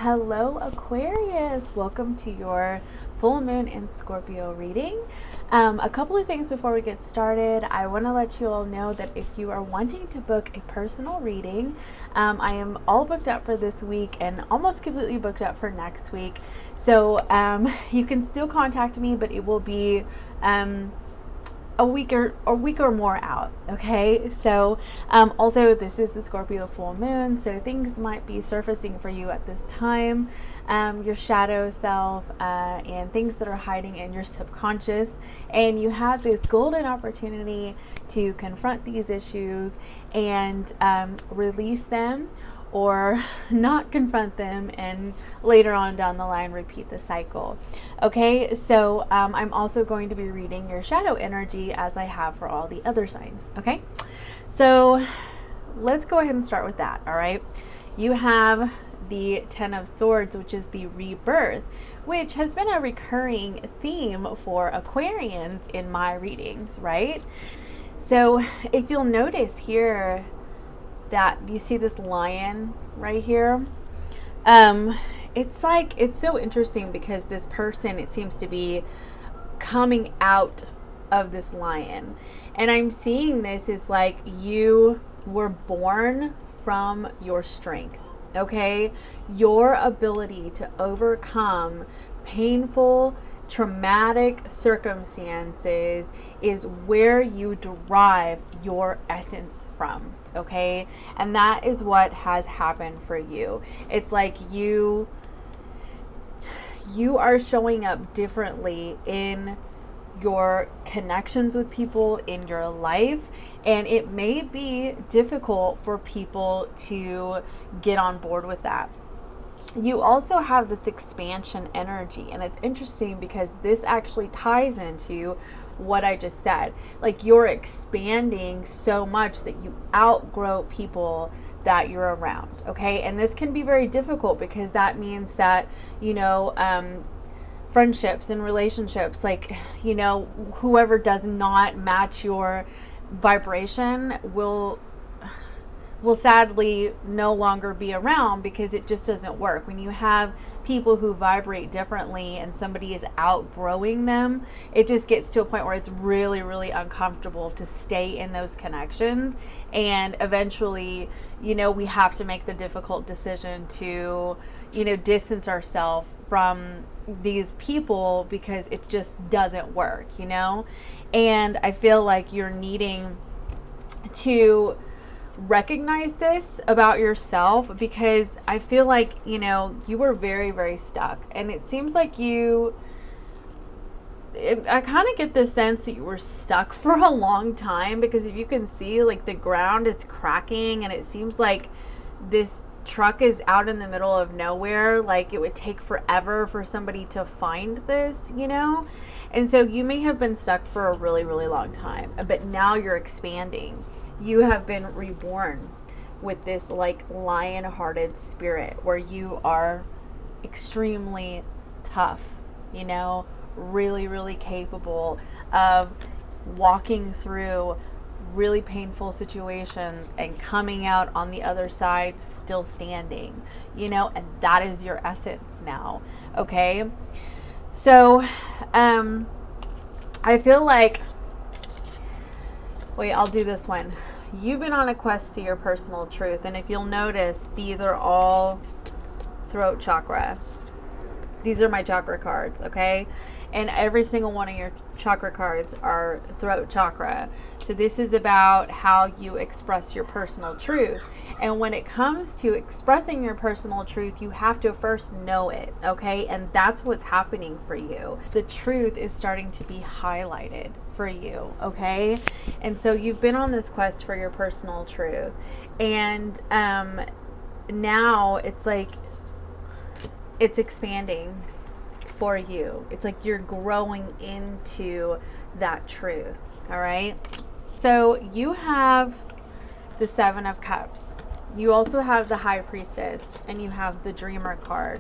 Hello, Aquarius. Welcome to your full moon in Scorpio reading. A couple of things before we get started. I want to let you all know that if you are wanting to book a personal reading, I am all booked up for this week and almost completely booked up for next week. So you can still contact me, but it will be a week or more out. Okay, so also this is the Scorpio full moon, so things might be surfacing for you at this time, your shadow self, and things that are hiding in your subconscious, and you have this golden opportunity to confront these issues and release them, or not confront them and later on down the line repeat the cycle. Okay, so I'm also going to be reading your shadow energy as I have for all the other signs. Okay, so let's go ahead and start with that. All right, you have the Ten of Swords, which is the rebirth, which has been a recurring theme for Aquarians in my readings, right? So if you'll notice here, that you see this lion right here, it's so interesting because this person, it seems to be coming out of this lion, and I'm seeing this as like you were born from your strength. Okay, your ability to overcome painful, traumatic circumstances is where you derive your essence from. Okay, and that is what has happened for you. It's like you are showing up differently in your connections with people in your life, and it may be difficult for people to get on board with that. You also have this expansion energy, and it's interesting because this actually ties into what I just said. Like, you're expanding so much that you outgrow people that you're around. Okay, and this can be very difficult because that means that, friendships and relationships, like, whoever does not match your vibration will sadly no longer be around, because it just doesn't work. When you have people who vibrate differently and somebody is outgrowing them, it just gets to a point where it's really, really uncomfortable to stay in those connections. And eventually, we have to make the difficult decision to, distance ourselves from these people because it just doesn't work, And I feel like you're needing to recognize this about yourself, because I feel like, you were very, very stuck, and it seems like I kind of get the sense that you were stuck for a long time, because if you can see, like, the ground is cracking, and it seems like this truck is out in the middle of nowhere. Like, it would take forever for somebody to find this, and so you may have been stuck for a really, really long time, but now you're expanding. You have been reborn with this, like, lion-hearted spirit where you are extremely tough, really, really capable of walking through really painful situations and coming out on the other side still standing, and that is your essence now. Okay, so I feel like, wait, I'll do this one. You've been on a quest to your personal truth, and if you'll notice, these are all throat chakra. These are my chakra cards, okay? And every single one of your chakra cards are throat chakra. So this is about how you express your personal truth. And when it comes to expressing your personal truth, you have to first know it, okay? And that's what's happening for you. The truth is starting to be highlighted for you, okay? And so you've been on this quest for your personal truth. And now it's like it's expanding for you. It's like you're growing into that truth, all right? So you have the Seven of Cups. You also have the High Priestess, and you have the Dreamer card.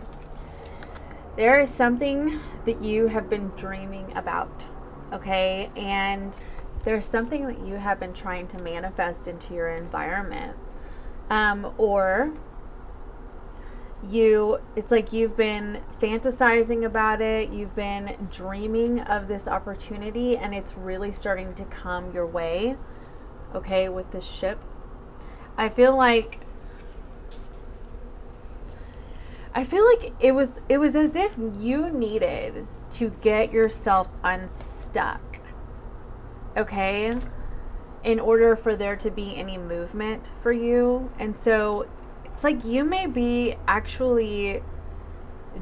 There is something that you have been dreaming about, okay? And there's something that you have been trying to manifest into your environment. Or it's like you've been fantasizing about it, you've been dreaming of this opportunity, and it's really starting to come your way, okay, with this ship. I feel like it was as if you needed to get yourself unstuck, okay, in order for there to be any movement for you. And so it's like you may be actually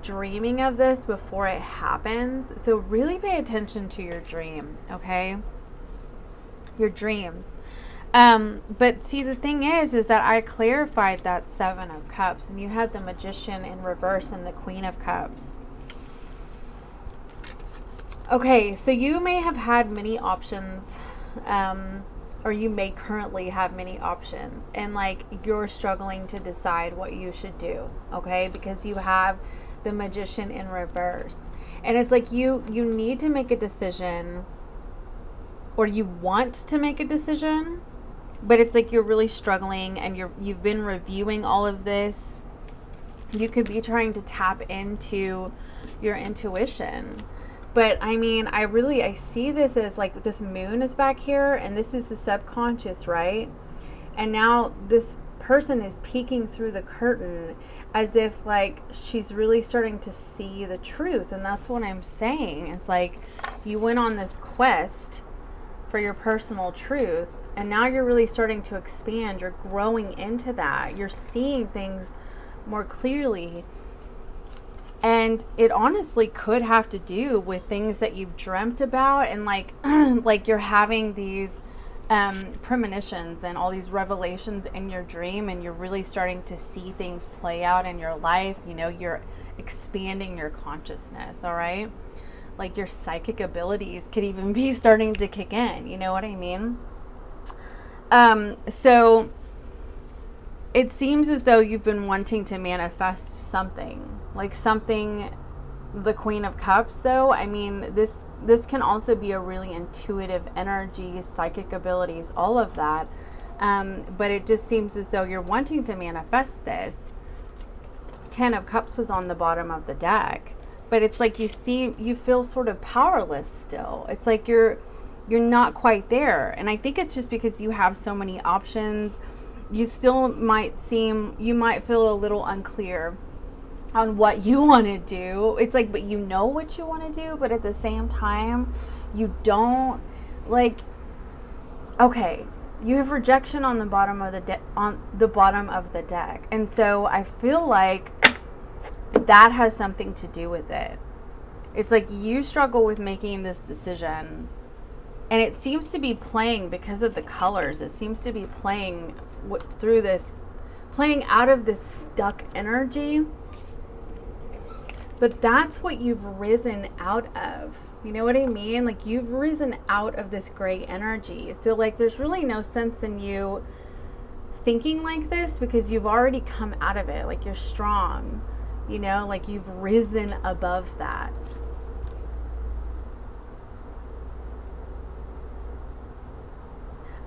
dreaming of this before it happens. So really pay attention to your dream, okay? Your dreams. But see, the thing is that I clarified that 7 of Cups, and you had the Magician in reverse and the Queen of Cups. Okay, so you may have had many options, or you may currently have many options, and like you're struggling to decide what you should do, okay? Because you have the Magician in reverse, and it's like you need to make a decision, or you want to make a decision, but it's like you're really struggling, and you've been reviewing all of this. You could be trying to tap into your intuition. But I mean, I see this as like this moon is back here, and this is the subconscious, right? And now this person is peeking through the curtain as if like she's really starting to see the truth. And that's what I'm saying. It's like you went on this quest for your personal truth, and now you're really starting to expand. You're growing into that. You're seeing things more clearly. And it honestly could have to do with things that you've dreamt about, and like like you're having these premonitions and all these revelations in your dream, and you're really starting to see things play out in your life. You know, you're expanding your consciousness, all right? Like your psychic abilities could even be starting to kick in. You know what I mean? So it seems as though you've been wanting to manifest something, like something, the Queen of Cups, though. I mean, this can also be a really intuitive energy, psychic abilities, all of that. But it just seems as though you're wanting to manifest this. 10 of Cups was on the bottom of the deck, but it's like you feel sort of powerless still. It's like you're not quite there. And I think it's just because you have so many options. You still might feel a little unclear on what you want to do. It's like, but you know what you want to do, but at the same time, you don't, like, okay, you have rejection on the bottom of the deck. And so I feel like that has something to do with it. It's like you struggle with making this decision, and it seems to be playing because of the colors. It seems to be playing through this, playing out of this stuck energy. But that's what you've risen out of. You know what I mean? Like you've risen out of this gray energy. So like there's really no sense in you thinking like this, because you've already come out of it. Like you're strong, you know, like you've risen above that.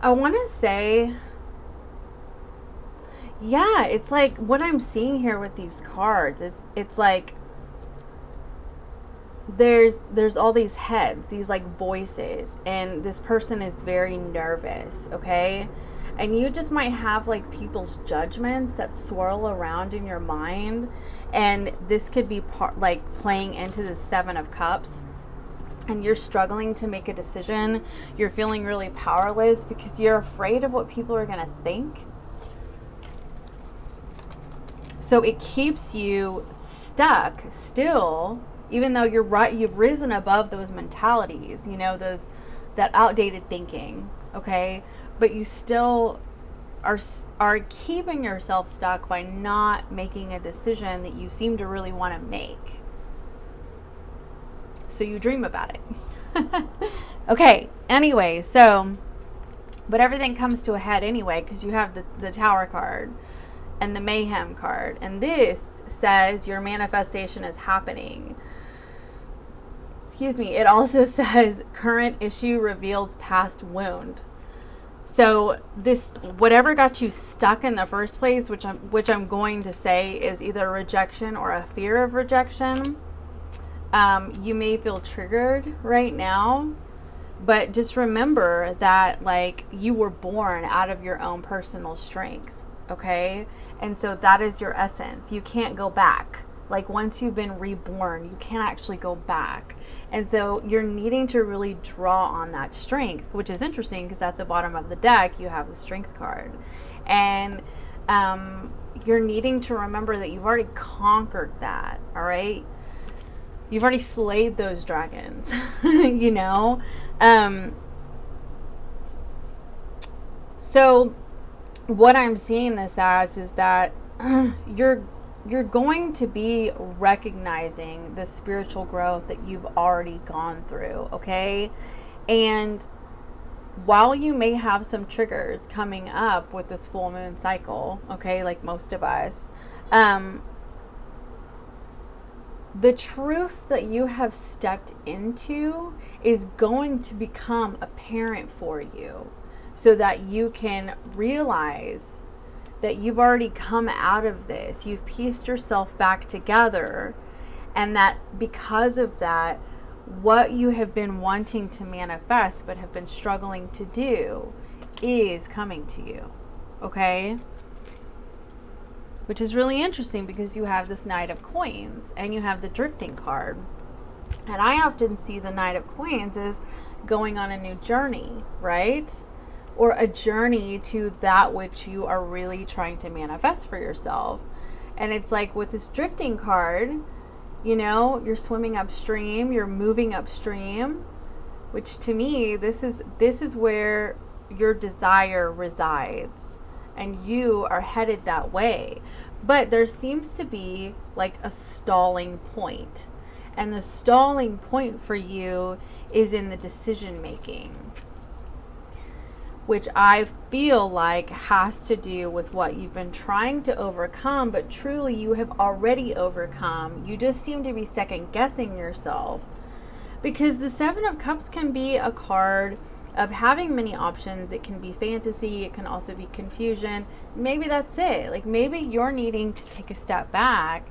I want to say, yeah, it's like what I'm seeing here with these cards. It's like there's all these heads, these like voices, and this person is very nervous, okay? And you just might have like people's judgments that swirl around in your mind, and this could be like playing into the 7 of Cups. And you're struggling to make a decision. You're feeling really powerless because you're afraid of what people are going to think. So it keeps you stuck still, even though you're right, you've risen above those mentalities, you know, that outdated thinking, okay? But you still are keeping yourself stuck by not making a decision that you seem to really want to make. So you dream about it. Okay, anyway, so, but everything comes to a head anyway, because you have the Tower card and the Mayhem card. And this says your manifestation is happening. Excuse me. It also says current issue reveals past wound. So this, whatever got you stuck in the first place, which I'm going to say is either rejection or a fear of rejection. You may feel triggered right now, but just remember that like you were born out of your own personal strength, okay? And so that is your essence. You can't go back. Like once you've been reborn, you can't actually go back. And so you're needing to really draw on that strength, which is interesting because at the bottom of the deck, you have the strength card. And you're needing to remember that you've already conquered that, all right? You've already slayed those dragons, you know? So what I'm seeing this as is that you're going to be recognizing the spiritual growth that you've already gone through, okay? And while you may have some triggers coming up with this full moon cycle, okay, like most of us, the truth that you have stepped into is going to become apparent for you so that you can realize that you've already come out of this. You've pieced yourself back together, and that because of that, what you have been wanting to manifest but have been struggling to do is coming to you, okay? Which is really interesting because you have this Knight of Coins and you have the Drifting card. And I often see the Knight of Coins as going on a new journey, right? Or a journey to that which you are really trying to manifest for yourself. And it's like with this Drifting card, you know, you're swimming upstream, you're moving upstream, which to me, this is where your desire resides. And you are headed that way. But there seems to be like a stalling point. And the stalling point for you is in the decision making, which I feel like has to do with what you've been trying to overcome, but truly you have already overcome. You just seem to be second guessing yourself, because the Seven of Cups can be a card of having many options. It can be fantasy, it can also be confusion. Maybe that's it. Like maybe you're needing to take a step back,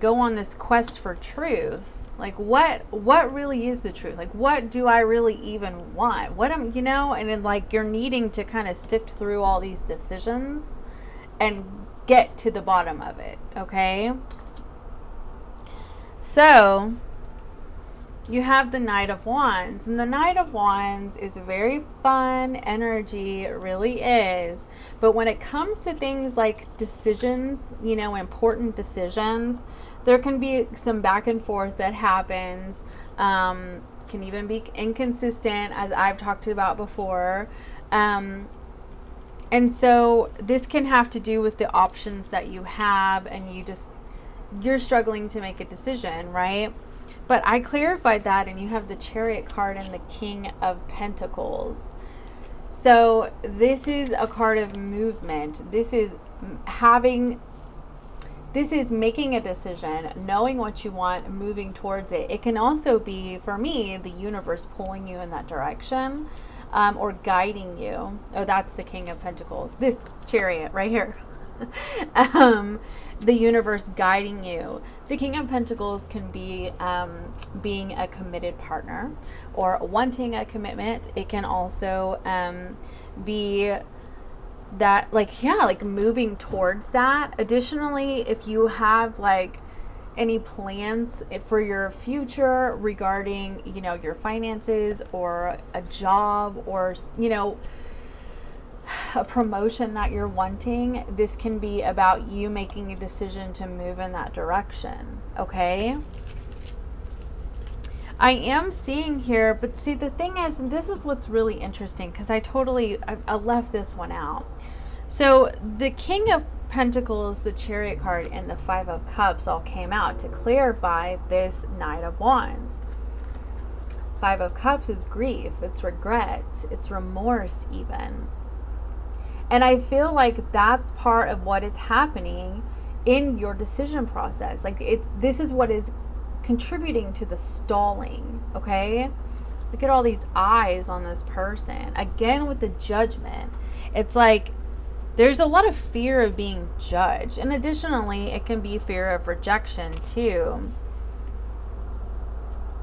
go on this quest for truth. Like what really is the truth? Like what do I really even want? What am, you know, and then like you're needing to kind of sift through all these decisions and get to the bottom of it, okay? So you have the Knight of Wands, and the Knight of Wands is a very fun energy, it really is. But when it comes to things like decisions, you know, important decisions, there can be some back and forth that happens, can even be inconsistent, as I've talked about before. And so this can have to do with the options that you have, and you're struggling to make a decision, right? But I clarified that, and you have the Chariot card and the King of Pentacles. So this is a card of movement. This is making a decision, knowing what you want, moving towards it. It can also be, for me, the universe pulling you in that direction, or guiding you. Oh, that's the King of Pentacles. This Chariot right here. The universe guiding you. The King of Pentacles can be being a committed partner or wanting a commitment. It can also be that, like moving towards that. Additionally, if you have like any plans for your future regarding, you know, your finances or a job or, you know, a promotion that you're wanting, this can be about you making a decision to move in that direction, okay? I am seeing here, but see, the thing is, and this is what's really interesting, because I left this one out. So the King of Pentacles, the Chariot card, and the Five of Cups all came out to clarify this Knight of Wands. Five of Cups is grief, it's regret, it's remorse even. And I feel like that's part of what is happening in your decision process. Like this is what is contributing to the stalling, okay? Look at all these eyes on this person. Again, with the Judgment. It's like there's a lot of fear of being judged. And additionally, it can be fear of rejection too.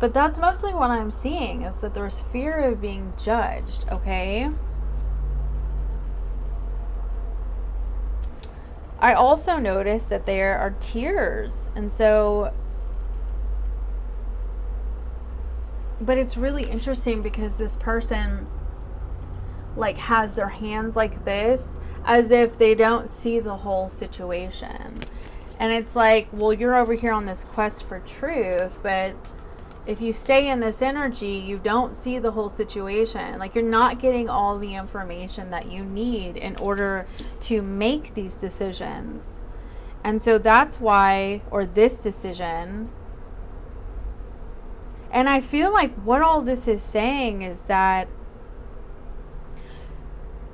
But that's mostly what I'm seeing, is that there's fear of being judged, okay? I also noticed that there are tears. And so, but it's really interesting because this person like has their hands like this, as if they don't see the whole situation. And it's like, well, you're over here on this quest for truth, but if you stay in this energy, you don't see the whole situation. Like, you're not getting all the information that you need in order to make these decisions. And so that's why, or this decision, and I feel like what all this is saying is that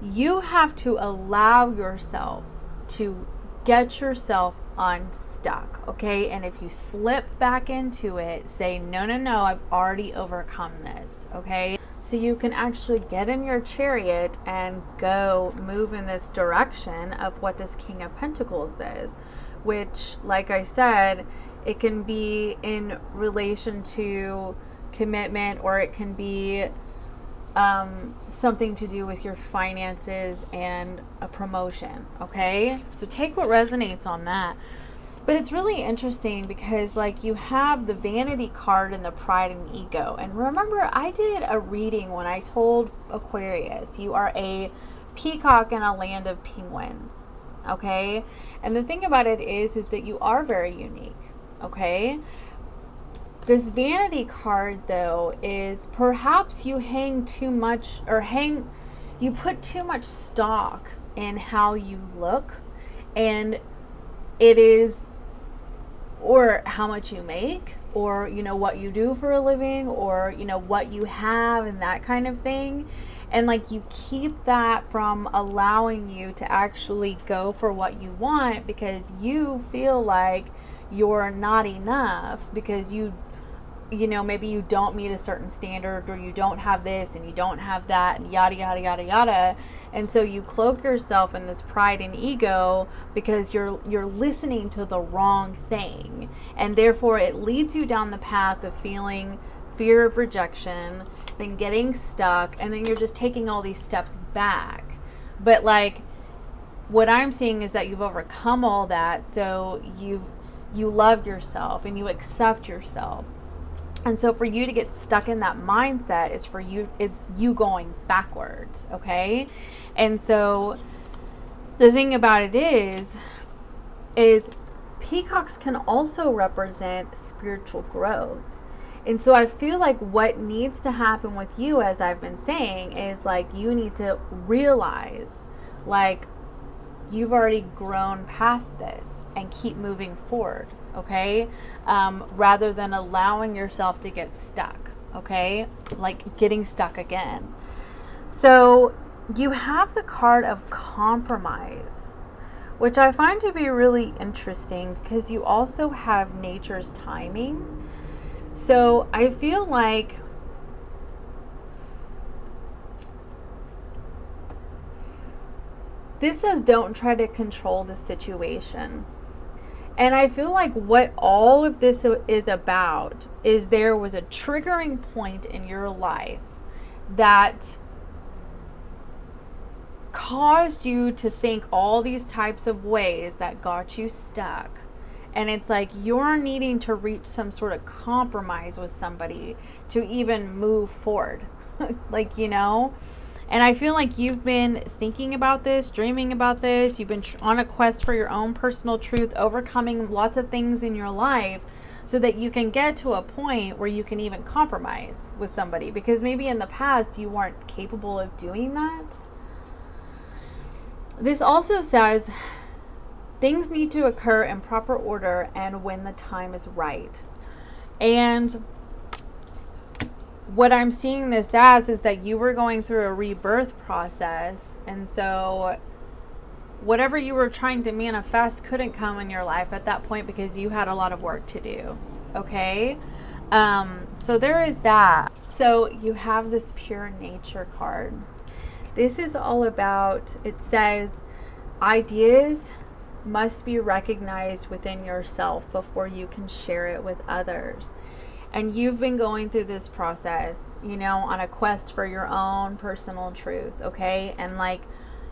you have to allow yourself to get yourself unstuck, okay? And if you slip back into it, say, no, I've already overcome this, okay? So you can actually get in your chariot and go move in this direction of what this King of Pentacles is, which, like I said, it can be in relation to commitment, or it can be something to do with your finances and a promotion, okay? So take what resonates on that. But it's really interesting because, like, you have the Vanity card and the Pride and Ego. And remember, I did a reading when I told Aquarius, you are a peacock in a land of penguins, okay? And the thing about it is that you are very unique, okay? This Vanity card, though, is perhaps you hang too much, or you put too much stock in how you look, and it is, or how much you make, or, you know, what you do for a living, or, you know, what you have, and that kind of thing. And like, you keep that from allowing you to actually go for what you want, because you feel like you're not enough, because you know, maybe you don't meet a certain standard, or you don't have this and you don't have that, and yada, yada, yada, yada. And so you cloak yourself in this pride and ego because you're listening to the wrong thing. And therefore it leads you down the path of feeling fear of rejection, then getting stuck, and then you're just taking all these steps back. But like, what I'm seeing is that you've overcome all that. So you love yourself and you accept yourself. And so for you to get stuck in that mindset is you going backwards, okay? And so the thing about it is peacocks can also represent spiritual growth. And so I feel like what needs to happen with you, as I've been saying, is like, you need to realize, like, you've already grown past this and keep moving forward, okay? Rather than allowing yourself to get stuck, okay? Like getting stuck again. So you have the card of compromise, which I find to be really interesting because you also have nature's timing. So I feel like this says don't try to control the situation. And I feel like what all of this is about is there was a triggering point in your life that caused you to think all these types of ways that got you stuck. And it's like you're needing to reach some sort of compromise with somebody to even move forward. Like, you know? And I feel like you've been thinking about this, dreaming about this. You've been on a quest for your own personal truth, overcoming lots of things in your life so that you can get to a point where you can even compromise with somebody. Because maybe in the past you weren't capable of doing that. This also says things need to occur in proper order and when the time is right. And what I'm seeing this as is that you were going through a rebirth process, and so whatever you were trying to manifest couldn't come in your life at that point because you had a lot of work to do, okay? So there is that. So you have this pure nature card. This is all about, it says, ideas must be recognized within yourself before you can share it with others. And you've been going through this process, you know, on a quest for your own personal truth, okay? And like,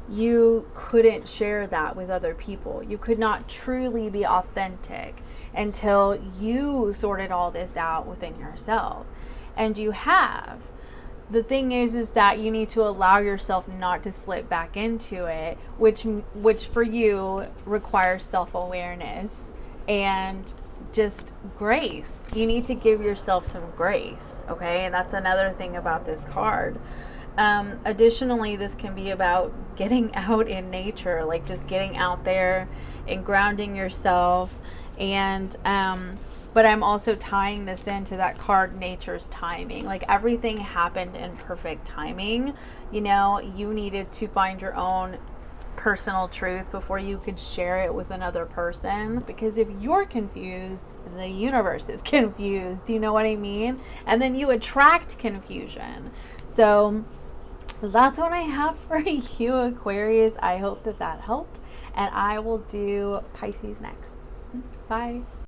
you couldn't share that with other people. You could not truly be authentic until you sorted all this out within yourself. And you have. The thing is that you need to allow yourself not to slip back into it, which for you requires self-awareness and just grace. You need to give yourself some grace, okay? And that's another thing about this card. Additionally, this can be about getting out in nature, like just getting out there and grounding yourself. And but I'm also tying this into that card, nature's timing. Like everything happened in perfect timing. You know, you needed to find your own personal truth before you could share it with another person, because if you're confused, the universe is confused. You know what I mean? And then you attract confusion. So that's what I have for you, Aquarius. I hope that helped, and I will do Pisces next. Bye.